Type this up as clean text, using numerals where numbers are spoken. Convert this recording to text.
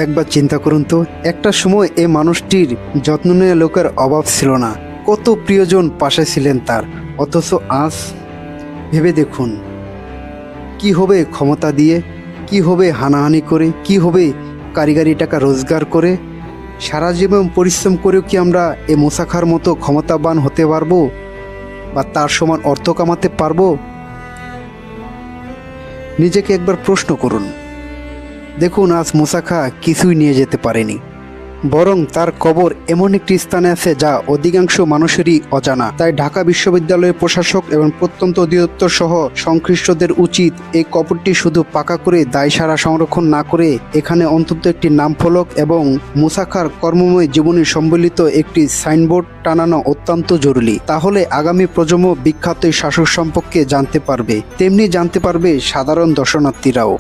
একবার চিন্তা করুন তো, একটা সময় এই মানুষটির যত্ন নেওয়া লোকের অভাব ছিল না, কত প্রিয়জন পাশে ছিলেন তার। অথচ আজ ভেবে দেখুন, কি হবে ক্ষমতা দিয়ে, কি হবে হানাহানি করে, কি হবে কারিগরি টাকা রোজগার করে। সারা জীবন পরিশ্রম করেও কি আমরা এ মুসা খার মতো ক্ষমতাবান হতে পারবো বা তার সমান অর্থ কামাতে পারবো? নিজেকে একবার প্রশ্ন করুন। দেখুন, আজ মুসা খা কিছুই নিয়ে যেতে পারেনি, বরং তার কবর এমন একটি স্থানে আছে যা অধিকাংশ মানুষেরই অজানা। তাই ঢাকা বিশ্ববিদ্যালয়ের প্রশাসক এবং প্রত্যন্ত অধিদপ্তর সহ সংশ্লিষ্টদের উচিত এই কবরটি শুধু পাকা করে দায়সারা সংরক্ষণ না করে এখানে অন্তত একটি নামফলক এবং মুসা খার কর্মময় জীবনী সম্বলিত একটি সাইনবোর্ড টানানো অত্যন্ত জরুরি। তাহলে আগামী প্রজন্ম বিখ্যাত এই শাসক সম্পর্কে জানতে পারবে, তেমনি জানতে পারবে সাধারণ দর্শনার্থীরাও।